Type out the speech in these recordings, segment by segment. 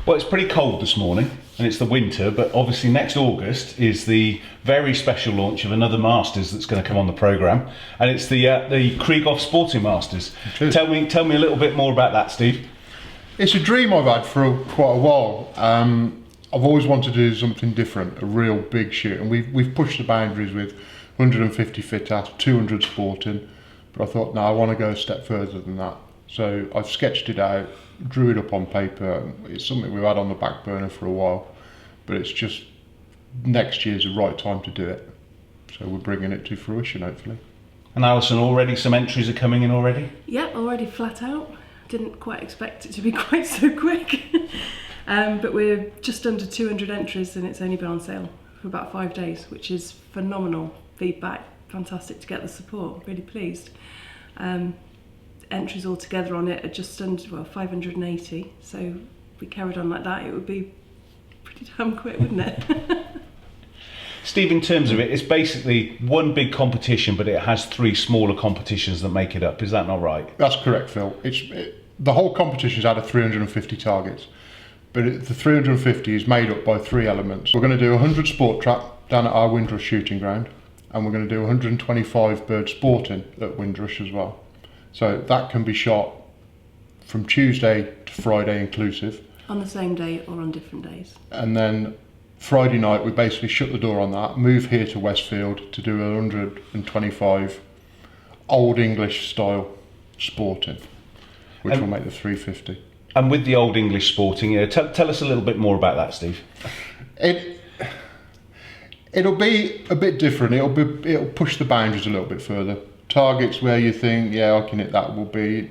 Well, it's pretty cold this morning, and it's the winter, but obviously next August is the very special launch of another Masters that's going to come on the programme, and it's the Kreighoff Sporting Masters. Tell me a little bit more about that, Steve. It's a dream I've had for quite a while. I've always wanted to do something different, a real big shoot, and we've pushed the boundaries with 150 fit out, 200 sporting, but I thought, no, I want to go a step further than that. So I've sketched it out, drew it up on paper. It's something we've had on the back burner for a while, but it's just next year's the right time to do it. So we're bringing it to fruition, hopefully. And Alison, already some entries are coming in already? Yeah, already flat out. Didn't quite expect it to be quite so quick. But we're just under 200 entries and it's only been on sale for about 5 days, which is phenomenal feedback. Fantastic to get the support, really pleased. Entries altogether on it are just under 580, so if we carried on like that it would be pretty damn quick, wouldn't it? Steve, in terms of it, it's basically one big competition, but it has 3 smaller competitions that make it up. Is that not right? That's correct, Phil. The whole competition's out of 350 targets, but the 350 is made up by 3 elements. We're going to do 100 sport trap down at our Windrush shooting ground, and we're going to do 125 bird sporting at Windrush as well. So that can be shot from Tuesday to Friday inclusive. On the same day or on different days. And then Friday night we basically shut the door on that, move here to Westfield to do 125 Old English style sporting, which will make the 350. And with the Old English sporting, tell us a little bit more about that, Steve. It'll be a bit different. It'll push the boundaries a little bit further. Targets where you think, yeah, I can hit that,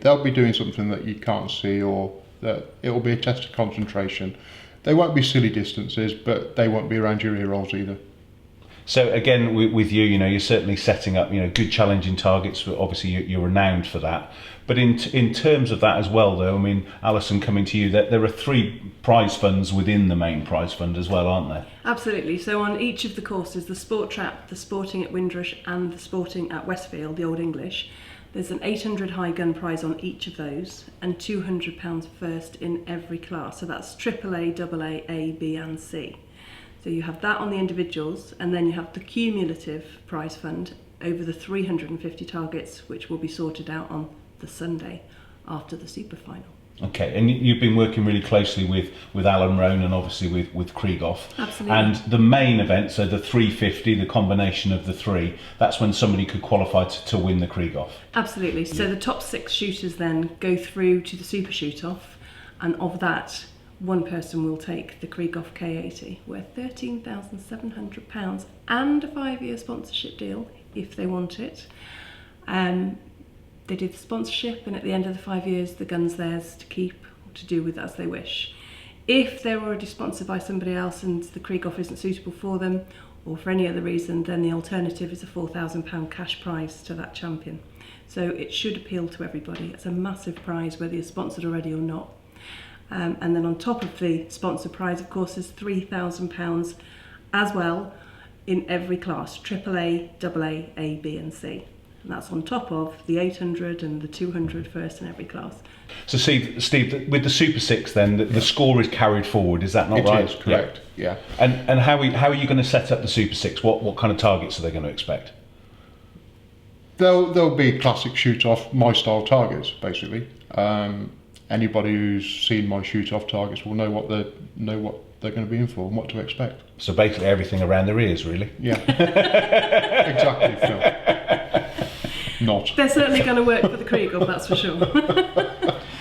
they'll be doing something that you can't see, or that it'll be a test of concentration. They won't be silly distances, but they won't be around your ear rolls either. So again, with you, you're certainly setting up, good challenging targets. Obviously, you're renowned for that. But in terms of that as well, though, I mean, Alison, coming to you, there are 3 prize funds within the main prize fund as well, aren't there? Absolutely. So on each of the courses, the Sport Trap, the Sporting at Windrush and the Sporting at Westfield, the Old English, there's an 800 high gun prize on each of those and £200 first in every class. So that's AAA, AA, A, B and C. So you have that on the individuals, and then you have the cumulative prize fund over the 350 targets, which will be sorted out on the Sunday after the super final. Okay, and you've been working really closely with Alan Roan and obviously with Kreighoff. Absolutely. And the main event, so the 350, the combination of the 3, that's when somebody could qualify to win the Kreighoff. Absolutely. So the top 6 shooters then go through to the super shoot-off, and of that, one person will take the Kreighoff K80, worth £13,700 and a 5-year sponsorship deal if they want it. They do the sponsorship, and at the end of the 5 years, the gun's theirs to keep or to do with as they wish. If they're already sponsored by somebody else and the Kreighoff isn't suitable for them, or for any other reason, then the alternative is a £4,000 cash prize to that champion. So it should appeal to everybody. It's a massive prize, whether you're sponsored already or not. And then on top of the sponsor prize, of course, is £3,000 as well in every class, AAA, AA, A, B and C. And that's on top of the 800 and the 200 first in every class. So Steve, with the Super 6 then, the score is carried forward, is that not right? It is, correct, yeah. And how are you going to set up the Super 6? What kind of targets are they going to expect? They'll be classic shoot-off, my style targets, basically. Anybody who's seen my shoot-off targets will know what they're going to be in for and what to expect. So basically everything around their ears, really? Yeah, exactly, Phil. Not. They're certainly going to work for the Kreighoff, that's for sure.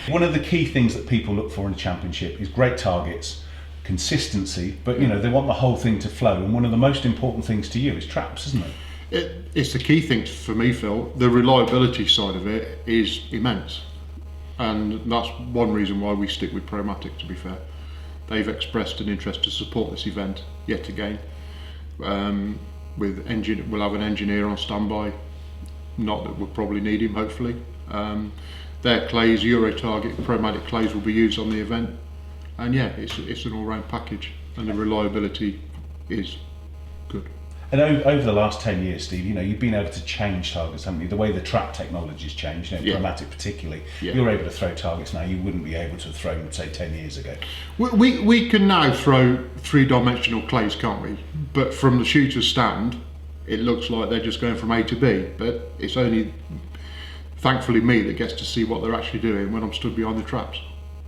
One of the key things that people look for in a championship is great targets, consistency, but they want the whole thing to flow, and one of the most important things to you is traps, isn't it? It's the key thing for me, Phil. The reliability side of it is immense, and that's one reason why we stick with Promatic, to be fair. They've expressed an interest to support this event yet again. We'll have an engineer on standby. Not that we'll probably need him, hopefully. Their clays, Euro Target Promatic clays, will be used on the event, and yeah, it's an all-round package, and the reliability is good. And over the last 10 years, Steve, you've been able to change targets, haven't you? The way the track technology's changed, pneumatic particularly, you're able to throw targets now you wouldn't be able to have thrown, say, 10 years ago. We can now throw three-dimensional clays, can't we? But from the shooter's stand, it looks like they're just going from A to B, but it's only, thankfully, me that gets to see what they're actually doing when I'm stood behind the traps.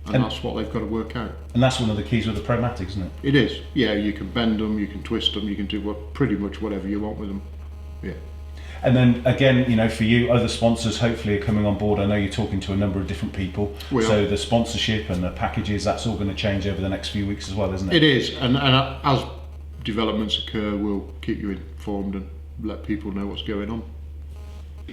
And that's what they've got to work out. And that's one of the keys with the Promatics, isn't it? It is. Yeah, you can bend them, you can twist them, you can do pretty much whatever you want with them. Yeah. And then again, for you, other sponsors hopefully are coming on board. I know you're talking to a number of different people. So the sponsorship and the packages, that's all going to change over the next few weeks as well, isn't it? It is. And as developments occur, we'll keep you informed and let people know what's going on.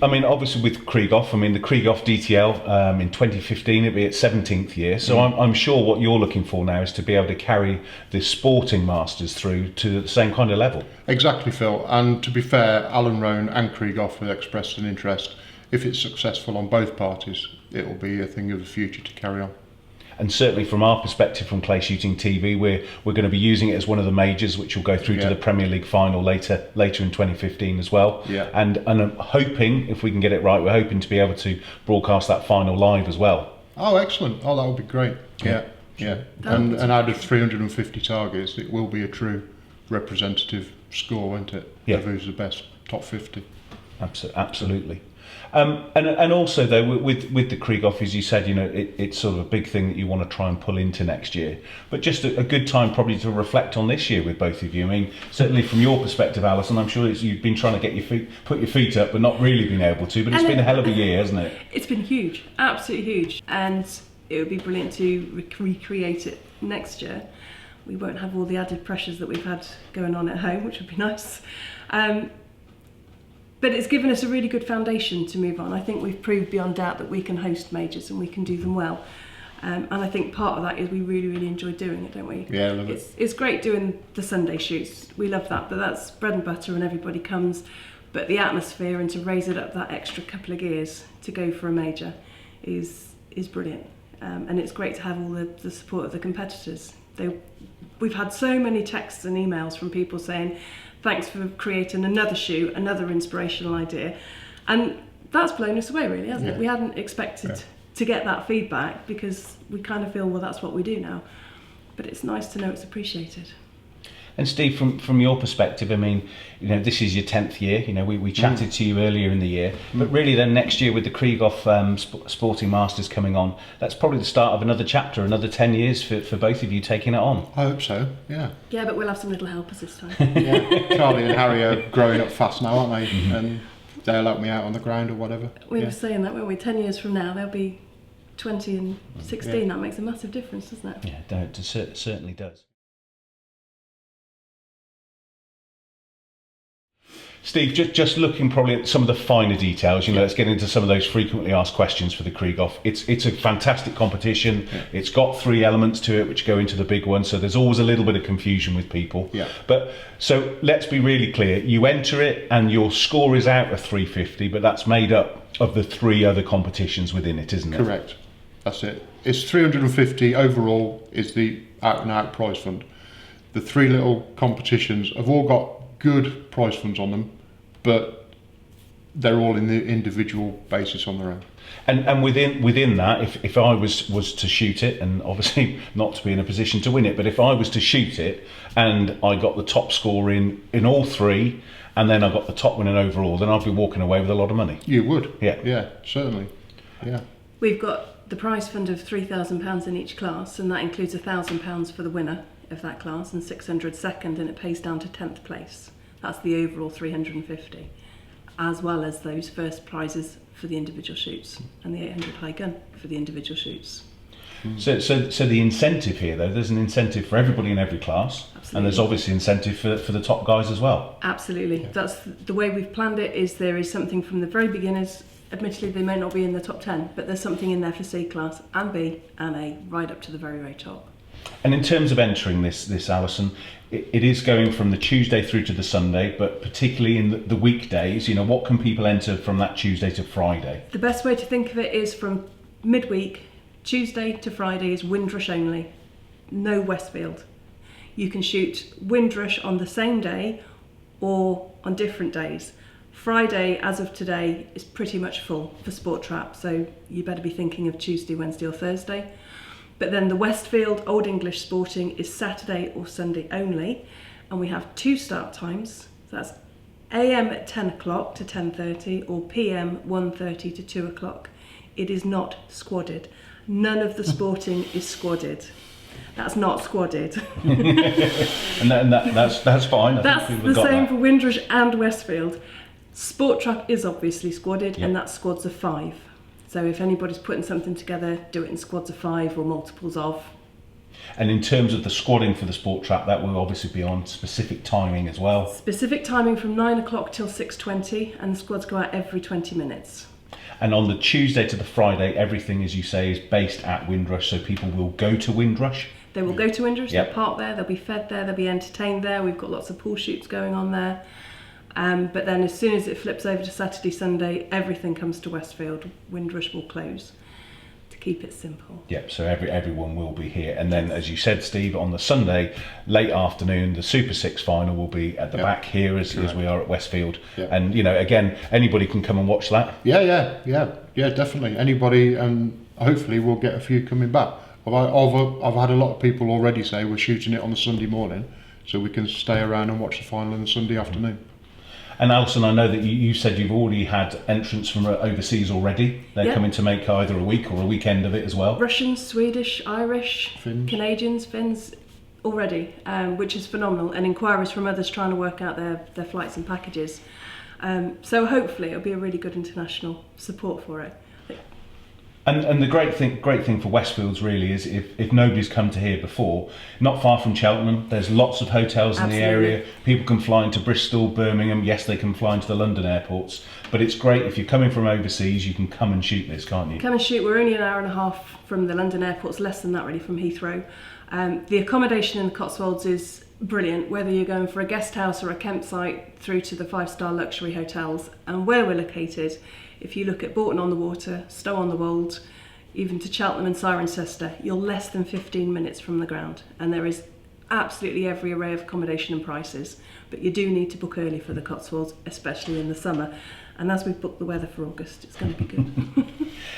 I mean, obviously with Kreighoff, the Kreighoff DTL in 2015, it'll be its 17th year. So I'm sure what you're looking for now is to be able to carry the sporting masters through to the same kind of level. Exactly, Phil. And to be fair, Alan Roan and Kreighoff have expressed an interest. If it's successful on both parties, it will be a thing of the future to carry on. And certainly from our perspective from Clay Shooting TV, we're going to be using it as one of the majors, which will go through to the Premier League final later in 2015 as well. Yeah. And I'm hoping, if we can get it right, we're hoping to be able to broadcast that final live as well. Oh, excellent. Oh, that would be great. Yeah. And out of 350 targets, it will be a true representative score, won't it? Yeah. Of who's the best, top 50. Absolutely. And also though with the Kreighoff, as you said, it's sort of a big thing that you want to try and pull into next year, but just a good time probably to reflect on this year with both of you. Certainly from your perspective, Alison, I'm sure you've been trying to put your feet up but not really been able to, but it's been a hell of a year, hasn't it? It's been huge, absolutely huge, and it would be brilliant to recreate it next year. We won't have all the added pressures that we've had going on at home, which would be nice. But it's given us a really good foundation to move on. I think we've proved beyond doubt that we can host majors and we can do them well. And I think part of that is we really, really enjoy doing it, don't we? Yeah, I love it. It's great doing the Sunday shoots. We love that, but that's bread and butter and everybody comes. But the atmosphere and to raise it up that extra couple of gears to go for a major is brilliant. And it's great to have all the support of the competitors. We've had so many texts and emails from people saying, thanks for creating another shoot, another inspirational idea. And that's blown us away, really, hasn't it? We hadn't expected to get that feedback because we kind of feel, well, that's what we do now. But it's nice to know it's appreciated. And Steve, from your perspective, this is your 10th year. We chatted to you earlier in the year, but really then next year with the Kreighoff Sporting Masters coming on, that's probably the start of another chapter, another 10 years for both of you taking it on. I hope so, yeah. Yeah, but we'll have some little helpers this time. Yeah, Charlie and Harry are growing up fast now, aren't they? And they'll help me out on the ground or whatever. We were saying that, weren't we? 10 years from now, they'll be 20 and 16. That makes a massive difference, doesn't it? Yeah, it certainly does. Steve, just looking probably at some of the finer details, let's get into some of those frequently asked questions for the Kreighoff. It's a fantastic competition. Yeah. It's got 3 elements to it which go into the big one, so there's always a little bit of confusion with people. Yeah. But so let's be really clear. You enter it and your score is out of 350, but that's made up of the 3 other competitions within it, isn't it? Correct. That's it. It's 350 overall is the out and out prize fund. The 3 little competitions have all got good prize funds on them, but they're all in the individual basis on their own. And within that, if I was to shoot it, and obviously not to be in a position to win it, but if I was to shoot it and I got the top score in all 3, and then I got the top winning overall, then I'd be walking away with a lot of money. You would? Yeah, certainly. Yeah. We've got the prize fund of £3,000 in each class, and that includes £1,000 for the winner of that class and 600 second, and it pays down to 10th place. That's the overall 350, as well as those first prizes for the individual shoots and the 800 high gun for the individual shoots. So the incentive here, though, there's an incentive for everybody in every class. Absolutely. And there's obviously incentive for the top guys as well. Absolutely. Yeah. That's the way we've planned it. Is there is something from the very beginners. Admittedly, they may not be in the top 10, but there's something in there for C class and B and A, right up to the very, very top. And in terms of entering this Alison, it is going from the Tuesday through to the Sunday, but particularly in the weekdays, what can people enter from that Tuesday to Friday? The best way to think of it is from midweek, Tuesday to Friday is Windrush only, no Westfield. You can shoot Windrush on the same day or on different days. Friday, as of today, is pretty much full for Sport Trap, so you better be thinking of Tuesday, Wednesday or Thursday. But then the Westfield Old English Sporting is Saturday or Sunday only, and we have 2 start times. So that's AM at 10 o'clock to 10:30 or PM 1:30 to 2 o'clock. It is not squadded. None of the sporting is squadded. That's not squadded. and that's fine. That's the same for Windrush and Westfield. Sport Trap is obviously squadded, and that's squads of 5. So if anybody's putting something together, do it in squads of 5 or multiples of. And in terms of the squadding for the Sport Trap, that will obviously be on specific timing as well. Specific timing from 9 o'clock till 6:20, and the squads go out every 20 minutes. And on the Tuesday to the Friday, everything, as you say, is based at Windrush, so people will go to Windrush. They will go to Windrush, Yep. they'll park there, they'll be fed there, they'll be entertained there. We've got lots of pool shoots going on there. But then as soon as it flips over to Saturday, Sunday, everything comes to Westfield. Windrush will close, to keep it simple. Yep, so everyone will be here. And then, as you said, Steve, on the Sunday, late afternoon, the Super 6 final will be at the back here as we are at Westfield. Yep. And, you know, again, anybody can come and watch that. Yeah, definitely. Anybody, and hopefully we'll get a few coming back. I've had a lot of people already say we're shooting it on the Sunday morning, so we can stay around and watch the final on the Sunday afternoon. And Alison, I know that you said you've already had entrants from overseas already. They're coming to make either a week or a weekend of it as well. Russians, Swedish, Irish, Finns. Canadians, Finns already, which is phenomenal. And inquiries from others trying to work out their flights and packages. So hopefully it'll be a really good international support for it. And the great thing for Westfields really is if nobody's come to here before, not far from Cheltenham, there's lots of hotels in the area. People can fly into Bristol, Birmingham, yes they can fly into the London airports, but it's great if you're coming from overseas, you can come and shoot this, can't you? Come and shoot. We're only an hour and a half from the London airports, less than that really from Heathrow. The accommodation in the Cotswolds is brilliant, whether you're going for a guest house or a campsite through to the 5-star luxury hotels. And where we're located, if you look at Bourton-on-the-Water, Stow-on-the-Wold, even to Cheltenham and Cirencester, you're less than 15 minutes from the ground. And there is absolutely every array of accommodation and prices. But you do need to book early for the Cotswolds, especially in the summer. And as we've booked the weather for August, it's going to be good.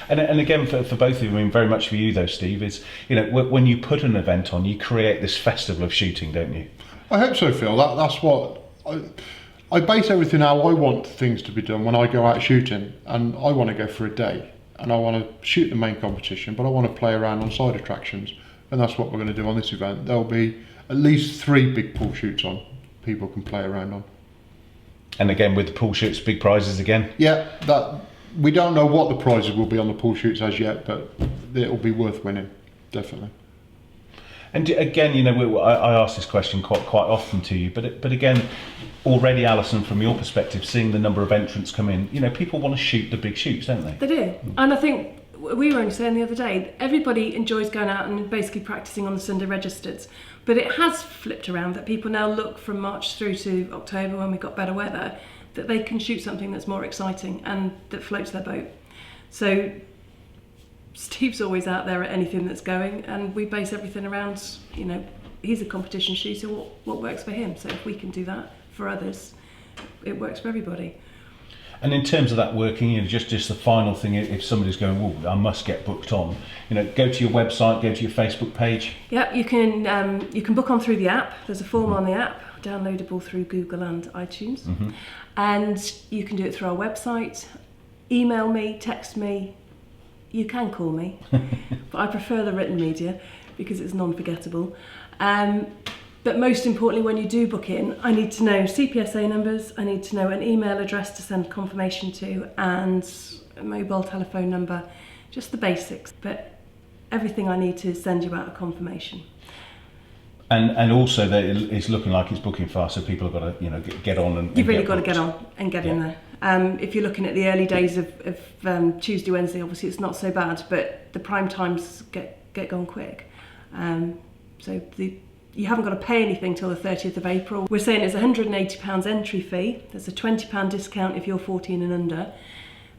And again, for both of you, I mean, very much for you though, Steve, is, you know, when you put an event on, you create this festival of shooting, don't you? I hope so, Phil. That's what... I base everything how I want things to be done when I go out shooting, and I want to go for a day and I want to shoot the main competition, but I want to play around on side attractions, and that's what we're going to do on this event. There'll be at least 3 big pool shoots on, people can play around on. And again, with the pool shoots, big prizes again? Yeah, we don't know what the prizes will be on the pool shoots as yet, but it'll be worth winning, definitely. And again, you know, I ask this question quite often to you, but again, already, Alison, from your perspective, seeing the number of entrants come in, you know, people want to shoot the big shoots, don't they? They do. And I think we were only saying the other day, everybody enjoys going out and basically practicing on the Sunday registers. But it has flipped around that people now look from March through to October when we've got better weather, that they can shoot something that's more exciting and that floats their boat. So Steve's always out there at anything that's going, and we base everything around, you know, he's a competition shooter, what works for him. So if we can do that for others, it works for everybody. And in terms of that working, you know, just the final thing, if somebody's going, oh, I must get booked on, you know, go to your website, go to your Facebook page. Yeah, you can book on through the app. There's a form on the app, downloadable through Google and iTunes. Mm-hmm. And you can do it through our website. Email me, text me. You can call me, but I prefer the written media because it's non-forgettable. But most importantly, when you do book in, I need to know CPSA numbers, I need to know an email address to send confirmation to, and a mobile telephone number, just the basics, but everything I need to send you out a confirmation. And also that it's looking like it's booking fast, so people have got to, you know, get on and you've really got to get on and get in there. If you're looking at the early days of Tuesday, Wednesday, obviously it's not so bad, but the prime times get gone quick. So you haven't got to pay anything till the 30th of April. We're saying it's £180 entry fee. There's a £20 discount if you're 14 and under.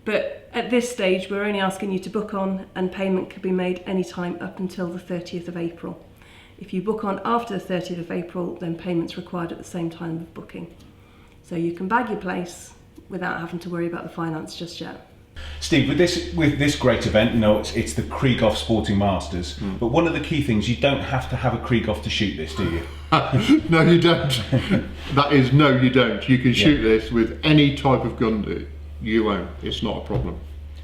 But at this stage, we're only asking you to book on, and payment can be made any time up until the 30th of April. If you book on after the 30th of April, then payment's required at the same time of booking. So you can bag your place without having to worry about the finance just yet. Steve, with this great event, it's the Kreighoff Sporting Masters, but one of the key things, you don't have to have a Kreighoff to shoot this, do you? No, you don't. That is, no, you don't. You can shoot this with any type of gun that you own. It's not a problem.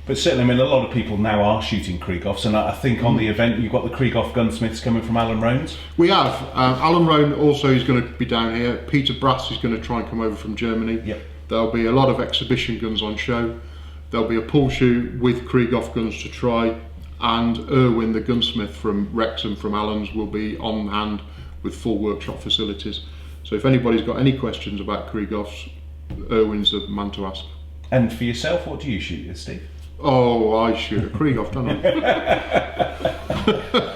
But certainly, I mean, a lot of people now are shooting Kreighoffs, and I think on the event you've got the Kreighoff gunsmiths coming from Alan Roan's. We have. Alan Roan also is going to be down here. Peter Brass is going to try and come over from Germany. Yep. There'll be a lot of exhibition guns on show. There'll be a pull shoot with Kreighoff guns to try, and Irwin, the gunsmith from Wrexham, from Allen's, will be on hand with full workshop facilities. So if anybody's got any questions about Kreighoffs, Irwin's the man to ask. And for yourself, what do you shoot, Steve? Oh, I shoot a Kreighoff, don't I?